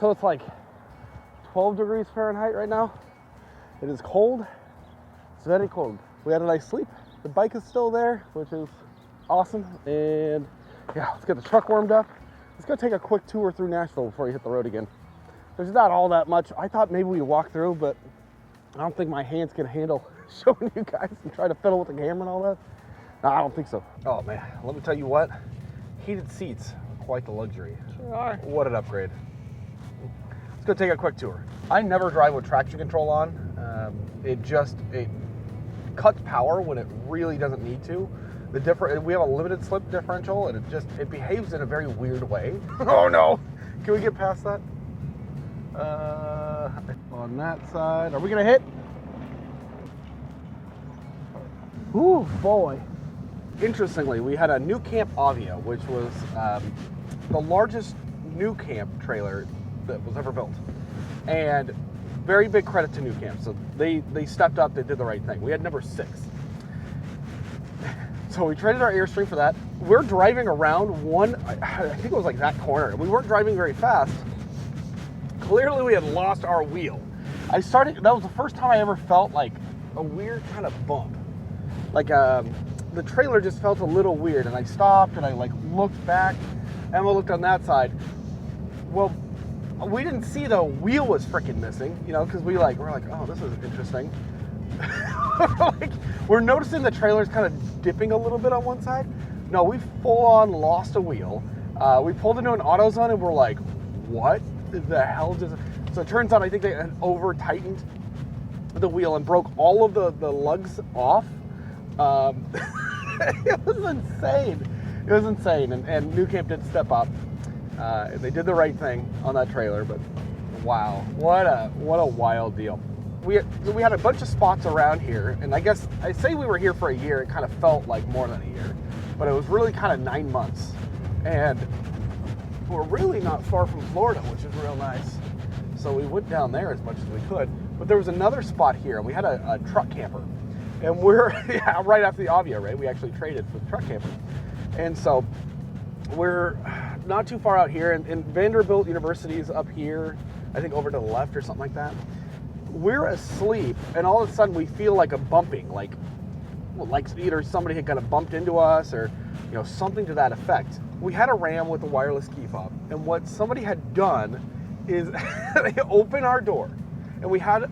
So it's like 12 degrees Fahrenheit right now. It is cold. It's very cold. We had a nice sleep. The bike is still there, which is awesome. And yeah, let's get the truck warmed up. Let's go take a quick tour through Nashville before we hit the road again. There's not all that much. I thought maybe we'd walk through, but I don't think my hands can handle showing you guys and try to fiddle with the camera and all that. No, I don't think so. Oh man, let me tell you what. Heated seats, quite the luxury. Sure are. What an upgrade. Let's go take a quick tour. I never drive with traction control on. It cuts power when it really doesn't need to. We have a limited slip differential, and it behaves in a very weird way. Oh no! Can we get past that? On that side, are we gonna hit? Ooh, boy. Interestingly, we had a New Camp Avia, which was the largest New Camp trailer that was ever built. And very big credit to New Camp. So they stepped up, they did the right thing. We had number 6. So we traded our Airstream for that. We're driving around I think it was like that corner. We weren't driving very fast. Clearly we had lost our wheel. That was the first time I ever felt like a weird kind of bump. Like the trailer just felt a little weird, and I stopped and I like looked back. Emma looked on that side. Well, we didn't see the wheel was freaking missing, you know, because we're like, oh, this is interesting. Like, we're noticing the trailer's kind of dipping a little bit on one side. No, we full on lost a wheel. We pulled into an AutoZone and we're like, what the hell just... So it turns out I think they had over tightened the wheel and broke all of the lugs off. It was insane. It was insane. And New Camp did step up. They did the right thing on that trailer, but wow, what a wild deal. We had a bunch of spots around here, and I guess I say we were here for a year. It kind of felt like more than a year, but it was really kind of 9 months. And we're really not far from Florida, which is real nice. So we went down there as much as we could. But there was another spot here, and we had a truck camper. And we're right after the Avia, right? We actually traded for the truck camper. And so we're not too far out here, and Vanderbilt University is up here, I think over to the left or something like that. We're asleep, and all of a sudden we feel like a bumping, like either somebody had kind of bumped into us, or something to that effect. We had a Ram with a wireless key fob, and what somebody had done is they opened our door, and we had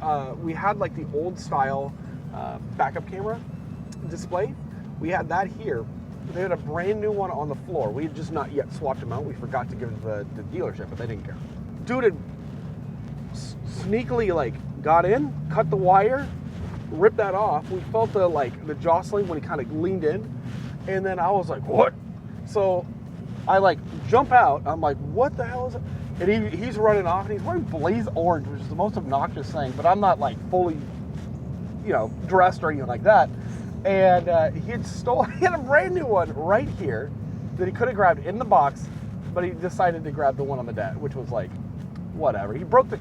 like the old style backup camera display. We had that here. They had a brand new one on the floor. We had just not yet swapped them out. We forgot to give it to the dealership, but they didn't care. Dude had sneakily got in, cut the wire, ripped that off. We felt the jostling when he kind of leaned in, and then I was like, what? So I jump out. I'm like, what the hell is it? And he's running off, and he's wearing blaze orange, which is the most obnoxious thing, but I'm not fully dressed or anything like that. And he had a brand new one right here that he could have grabbed in the box, but he decided to grab the one on the deck, which was whatever. He broke the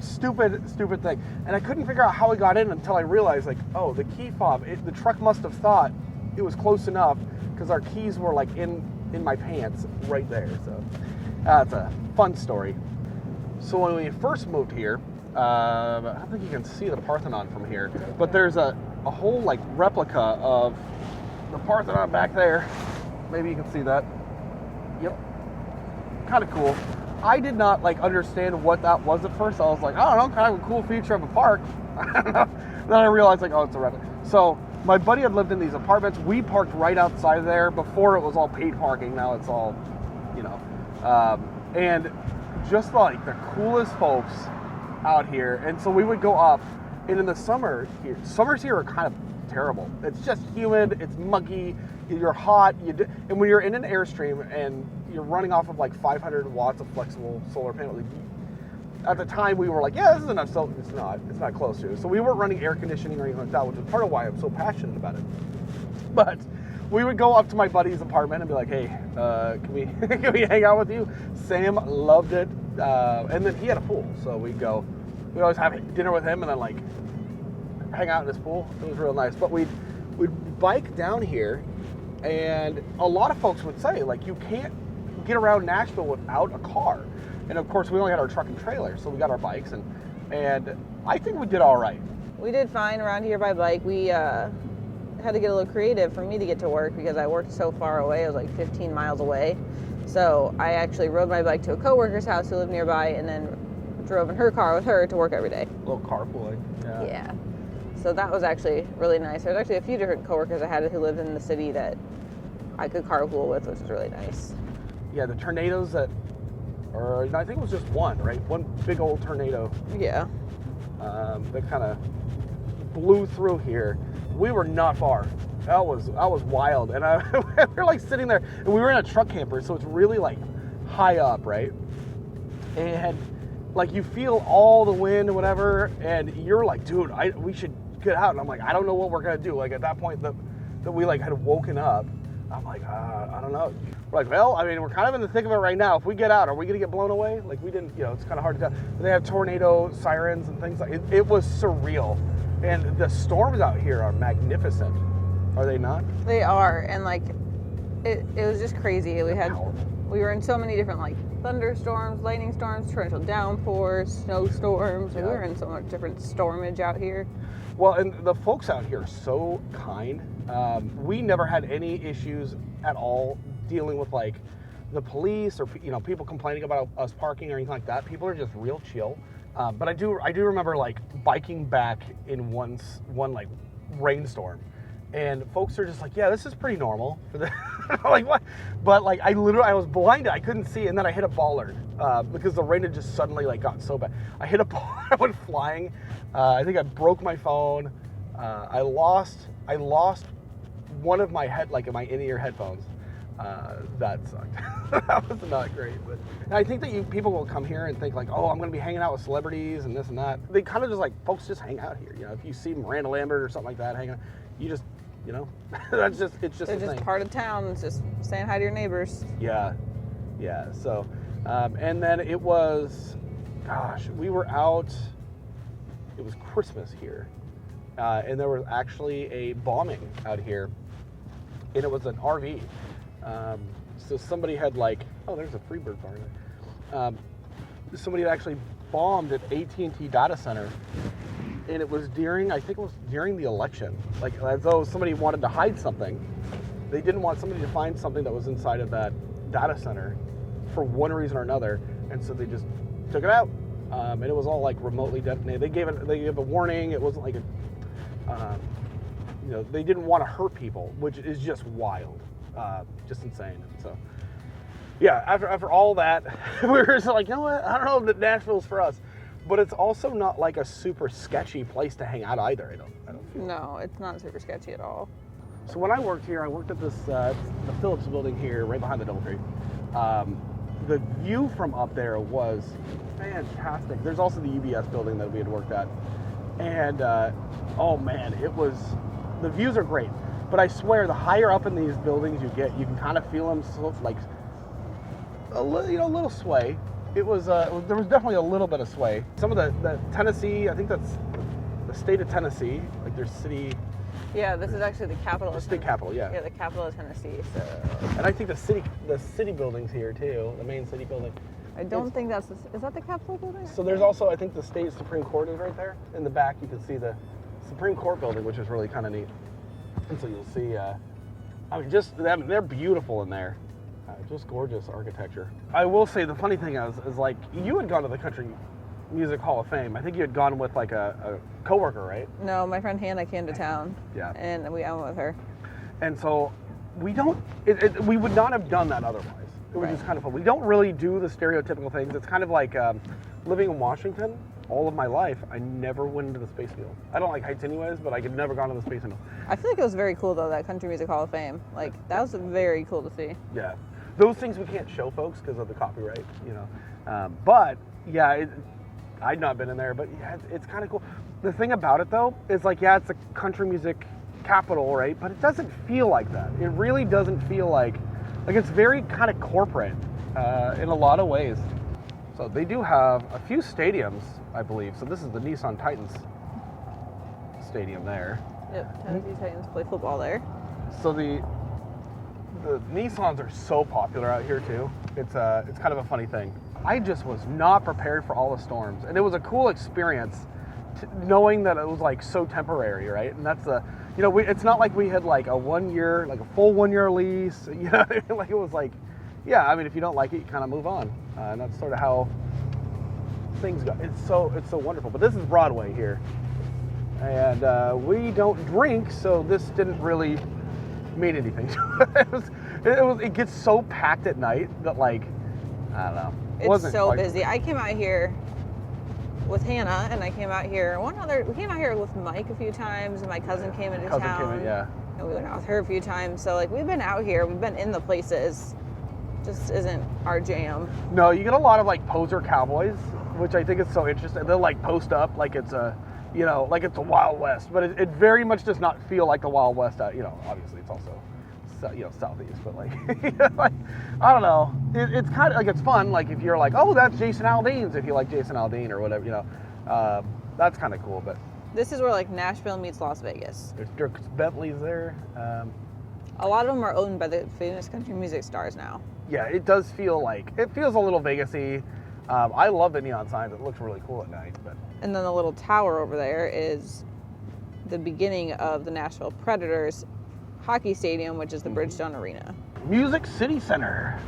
stupid thing. And I couldn't figure out how he got in until I realized, oh, the key fob, the truck must have thought it was close enough because our keys were in my pants right there. So that's a fun story. So when we first moved here, I don't think you can see the Parthenon from here, but there's a whole replica of the Parthenon back there. Maybe you can see that. Yep. Kind of cool. I did not understand what that was at first. I was like, I don't know, kind of a cool feature of a park. Then I realized oh, it's a replica. So my buddy had lived in these apartments. We parked right outside of there. Before it was all paid parking. Now it's all, and just the coolest folks out here. And so we would go up, and in the summers here are kind of terrible. It's just humid, it's muggy, you're hot, and when you're in an Airstream and you're running off of 500 watts of flexible solar panel, at the time we were like, yeah, this is enough. So it's not close to. So we weren't running air conditioning or anything like that, which is part of why I'm so passionate about it. But we would go up to my buddy's apartment and be like, hey, can we hang out with you? Sam loved it. And then he had a pool, so we'd always have dinner with him and then hang out in his pool. It was real nice. But we'd bike down here, and a lot of folks would say you can't get around Nashville without a car. And of course, we only had our truck and trailer, so we got our bikes, and I think we did all right. We did fine around here by bike. We had to get a little creative for me to get to work because I worked so far away. I was like 15 miles away. So I actually rode my bike to a coworker's house who lived nearby and then drove in her car with her to work every day. A little carpooling. Yeah. So that was actually really nice. There's actually a few different coworkers I had who lived in the city that I could carpool with, which was really nice. Yeah, the tornadoes that, or I think it was just one, right? One big old tornado. Yeah. That kind of blew through here. We were not far. That was wild, and we were like sitting there, and we were in a truck camper, so it's really like high up, right? And like you feel all the wind and whatever, and you're like, dude, we should get out. And I'm like, I don't know what we're gonna do. Like at that point that we like had woken up, I'm like, I don't know. We're like, well, I mean, we're kind of in the thick of it right now. If we get out, are we gonna get blown away? Like we didn't, it's kind of hard to tell. They have tornado sirens and things like it. It was surreal, and the storms out here are magnificent. Are they not? They are, and like it was just crazy. Powerful. We were in so many different like thunderstorms, lightning storms, torrential downpours, snowstorms. Yeah. We were in so much different stormage out here. Well, and the folks out here are so kind. We never had any issues at all dealing with like the police or people complaining about us parking or anything like that. People are just real chill. But I do remember like biking back in one like rainstorm. And folks are just like, yeah, this is pretty normal. Like, what? But like, I was blinded. I couldn't see. And then I hit a bollard because the rain had just suddenly like got so bad. I hit a bollard. I went flying. I think I broke my phone. I lost one of my my in-ear headphones. That sucked. That was not great. But and I think that people will come here and think like, oh, I'm going to be hanging out with celebrities and this and that. They kind of just like, folks just hang out here. If you see Miranda Lambert or something like that hanging out, you just, it's just They're just part of town. It's just saying hi to your neighbors. Yeah. So, and then it was, we were out. It was Christmas here, and there was actually a bombing out here, and it was an RV. So somebody had there's a Freebird bar there. Somebody had actually bombed an AT&T data center. And it was during the election, like as though somebody wanted to hide something. They didn't want somebody to find something that was inside of that data center for one reason or another, and so they just took it out. And it was all like remotely detonated. They gave a warning. It wasn't like they didn't want to hurt people, which is just wild, just insane. And so, yeah, after all that, we were just like, you know what? I don't know that Nashville's for us. But it's also not like a super sketchy place to hang out either. I don't feel. No, it's not super sketchy at all. So when I worked here, I worked at this the Phillips building here, right behind the DoubleTree. The view from up there was fantastic. There's also the UBS building that we had worked at, and oh man, the views are great. But I swear, the higher up in these buildings you get, you can kind of feel them like a little sway. It was there was definitely a little bit of sway. Some of the Tennessee, I think that's the state of Tennessee, like their city. Yeah, this is actually the capital. The state capital, yeah. Yeah, the capital of Tennessee. So. And I think the city buildings here too, the main city building. I don't think is that the Capitol building? So there's also, I think the state Supreme Court is right there. In the back, you can see the Supreme Court building, which is really kind of neat. And so you'll see, they're beautiful in there. Just gorgeous architecture. I will say the funny thing is like you had gone to the Country Music Hall of Fame. I think you had gone with like a coworker, right? No, my friend Hannah came to town. Yeah. And I went with her. And so we would not have done that otherwise. It was just kind of fun. We don't really do the stereotypical things. It's kind of like living in Washington all of my life, I never went into the space needle. I don't like heights anyways, but I could never gone to the space needle. I feel like it was very cool though, that Country Music Hall of Fame. Like, that was very cool to see. Yeah. Those things we can't show folks because of the copyright, but yeah, I'd not been in there, but yeah, it's kind of cool. The thing about it though is like, yeah, it's a country music capital, right? But it doesn't feel like that. It really doesn't feel like it's very kind of corporate in a lot of ways. So they do have a few stadiums, I believe. So this is the Nissan Titans stadium there. Yep, Tennessee Titans play football there. So the Nissans are so popular out here too. It's kind of a funny thing. I just was not prepared for all the storms, and it was a cool experience, knowing that it was like so temporary, right? And that's the, you know, it's not like we had like a 1 year, like a full 1 year lease, you know, like it was like, yeah, I mean, if you don't like it, you kind of move on, and that's sort of how things go. It's so wonderful. But this is Broadway here, and we don't drink, so this didn't really mean anything. It gets so packed at night that, like, I don't know. It's so busy. I came out here with Hannah, and I came out here. We came out here with Mike a few times, and my cousin came into town. Yeah. And we went out with her a few times. So, like, we've been out here. We've been in the places. Just isn't our jam. No, you get a lot of, like, poser cowboys, which I think is so interesting. They'll, like, post up like it's a, you know, like it's a Wild West, but it very much does not feel like the Wild West. You know, obviously it's also, you know, southeast, but like, like, I don't know. It's kind of like, it's fun. Like, if you're like, oh, that's Jason Aldean's, if you like Jason Aldean or whatever, you know, that's kind of cool. But this is where, like, Nashville meets Las Vegas. There's Dirk Bentley's there. A lot of them are owned by the famous country music stars now. Yeah, it does feel like, it feels a little Vegas-y. I love the neon signs. It looks really cool at night. But and then the little tower over there is the beginning of the Nashville Predators hockey stadium, which is the Bridgestone Arena. Music City Center.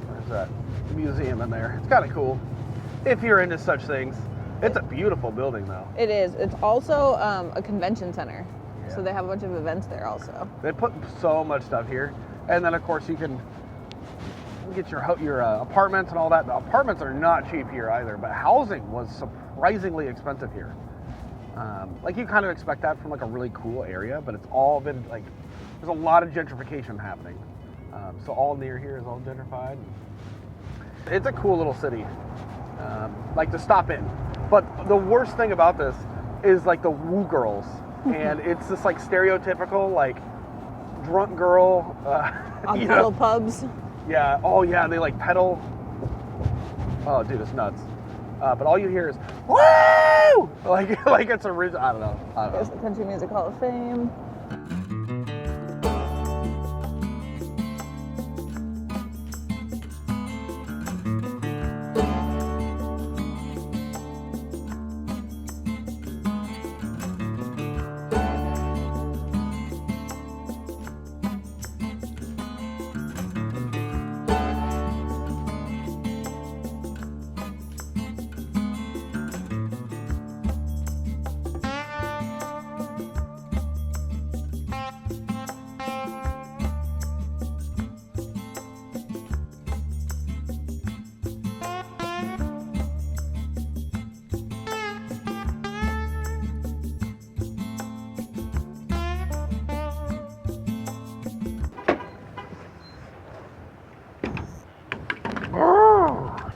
There's that museum in there. It's kind of cool if you're into such things. It's a beautiful building, though. It is. It's also a convention center. Yeah. So they have a bunch of events there also. They put so much stuff here. And then, of course, you can get your apartments and all that. The apartments are not cheap here either, but housing was surprisingly expensive here. Like, you kind of expect that from, like, a really cool area, but it's all been, like, there's a lot of gentrification happening. So all near here is all gentrified. It's a cool little city, like, to stop in. But the worst thing about this is, like, the woo girls. And it's this, like, stereotypical, like, drunk girl. On pedal pubs. Yeah. Oh, yeah. They, like, pedal. Oh, dude, it's nuts. But all you hear is woo! Like it's original. I don't know. There's the Country Music Hall of Fame.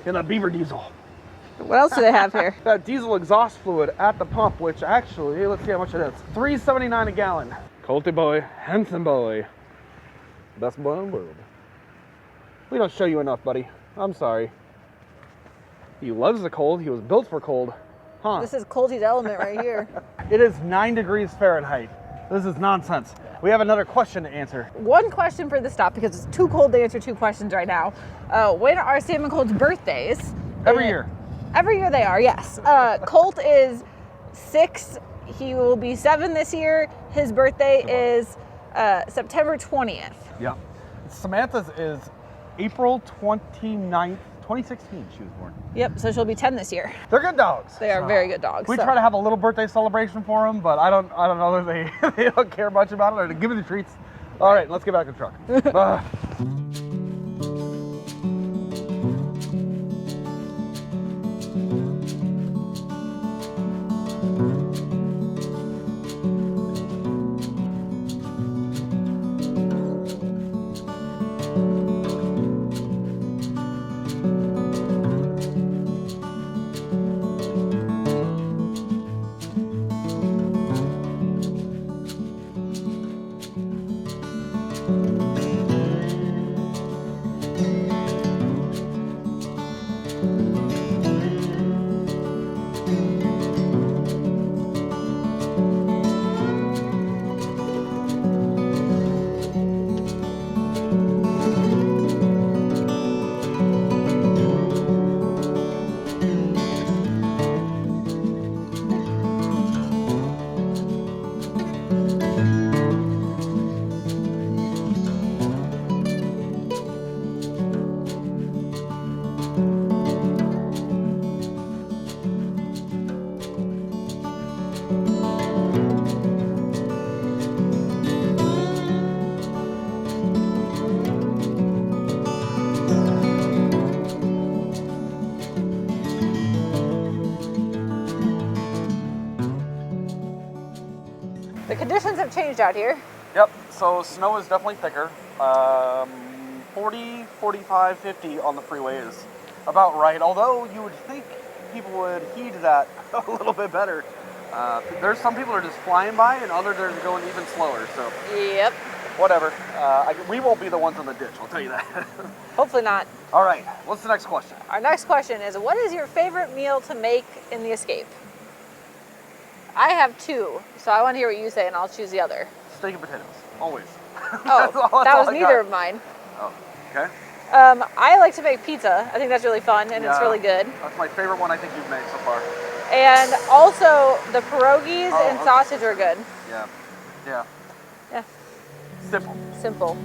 In a Beaver diesel. What else do they have here? That diesel exhaust fluid at the pump, which actually, let's see how much it is. $3.79 a gallon. Colty boy, Henson boy. Best boy in the world. We don't show you enough, buddy. I'm sorry. He loves the cold. He was built for cold. Huh. This is Colty's element right here. It is 9 degrees Fahrenheit. This is nonsense. We have another question to answer. One question for the stop, because it's too cold to answer 2 questions right now. When are Sam and Colt's birthdays? Every year. Every year they are, yes. Colt is 6. He will be 7 this year. His birthday is September 20th. Yeah. Samantha's is April 29th, 2016 she was born. Yep, so she'll be 10 this year. They're good dogs. They are very good dogs. We try to have a little birthday celebration for them, but I don't know if they don't care much about it or to give me the treats. All right, let's get back to the truck. frontage out here. Yep, so snow is definitely thicker. 40, 45, 50 on the freeway is about right, although you would think people would heed that a little bit better. There's some people are just flying by and others are going even slower, so. Yep. Whatever. We won't be the ones in the ditch, I'll tell you that. Hopefully not. All right, what's the next question? Our next question is, what is your favorite meal to make in the Escape? I have two, so I want to hear what you say, and I'll choose the other. Steak and potatoes, always. Oh, that was neither of mine. Oh, okay. I like to make pizza. I think that's really fun, and it's really good. That's my favorite one I think you've made so far. And also, the pierogies and sausage are good. Yeah, yeah. Yeah. Simple. Simple.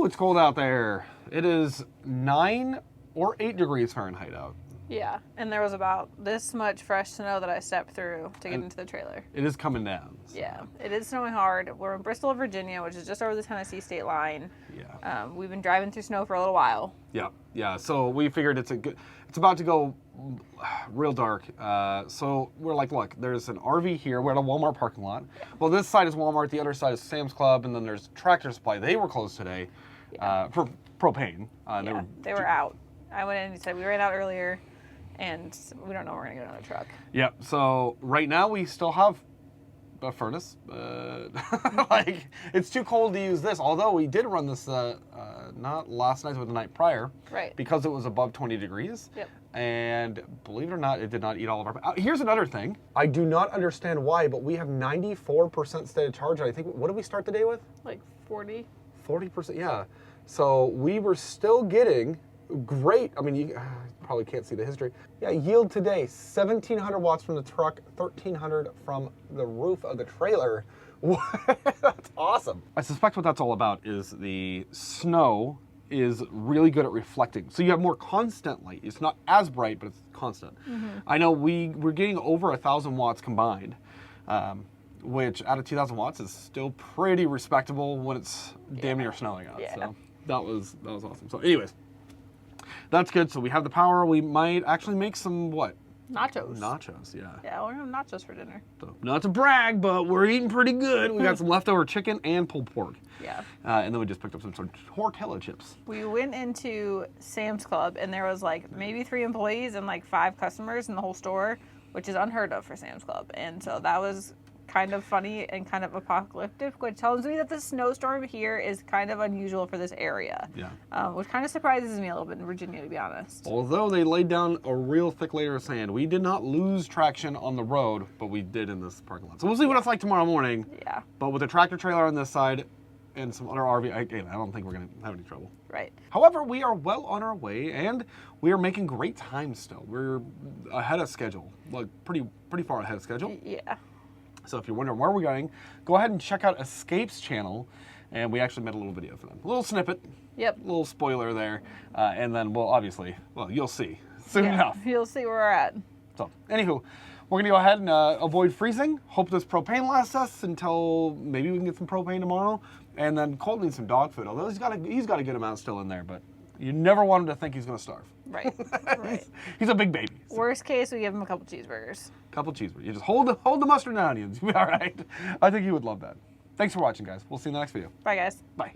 It's cold out there. It is 9 or 8 degrees Fahrenheit out. Yeah, and there was about this much fresh snow that I stepped through to get into the trailer. It is coming down. So. Yeah, it is snowing hard. We're in Bristol, Virginia, which is just over the Tennessee state line. Yeah. We've been driving through snow for a little while. Yeah, yeah. So we figured it's about to go real dark. So we're like, look, there's an RV here. We're at a Walmart parking lot. Yeah. Well, this side is Walmart, the other side is Sam's Club, and then there's Tractor Supply. They were closed today for propane. They were out. I went in and said we ran out earlier, and we don't know when we're gonna get another truck. Yep. So right now we still have a furnace. Like it's too cold to use this. Although we did run this not last night, but the night prior. Right. Because it was above 20 degrees. Yep. And believe it or not, it did not eat all of our. Here's another thing. I do not understand why, but we have 94% state of charge. I think. What did we start the day with? Like 40. 40%. Yeah. So we were still getting great. I mean, you probably can't see the history. Yeah, yield today, 1,700 watts from the truck, 1,300 from the roof of the trailer. That's awesome. I suspect what that's all about is the snow is really good at reflecting. So you have more constant light. It's not as bright, but it's constant. Mm-hmm. I know we're getting over 1,000 watts combined, which out of 2,000 watts is still pretty respectable when it's damn near snowing out. Yeah. So that was awesome. So anyways, that's good. So we have the power. We might actually make some what? Nachos. Nachos, yeah. Yeah, we're gonna have nachos for dinner. So, not to brag, but we're eating pretty good. We got some leftover chicken and pulled pork. Yeah. And then we just picked up some tortilla chips. We went into Sam's Club, and there was like maybe 3 employees and like 5 customers in the whole store, which is unheard of for Sam's Club. And so that was kind of funny and kind of apocalyptic, which tells me that the snowstorm here is kind of unusual for this area. Yeah. Which kind of surprises me a little bit in Virginia, to be honest. Although they laid down a real thick layer of sand, we did not lose traction on the road, but we did in this parking lot. So we'll see what it's like tomorrow morning. Yeah. But with a tractor trailer on this side and some other RV, I don't think we're going to have any trouble. Right. However, we are well on our way, and we are making great time still. We're ahead of schedule, like pretty far ahead of schedule. Yeah. So if you're wondering where we're going, go ahead and check out Escape's channel, and we actually made a little video for them. A little snippet. Yep. A little spoiler there, and then you'll see soon enough. You'll see where we're at. So, anywho, we're gonna go ahead and avoid freezing. Hope this propane lasts us until maybe we can get some propane tomorrow, and then Colt needs some dog food. Although he's got a good amount still in there, but you never want him to think he's gonna starve. Right. Right. He's a big baby. So. Worst case, we give him a couple cheeseburgers. Couple cheeseburgers. You just hold the mustard and onions. You'll be all right. I think he would love that. Thanks for watching, guys. We'll see you in the next video. Bye, guys. Bye.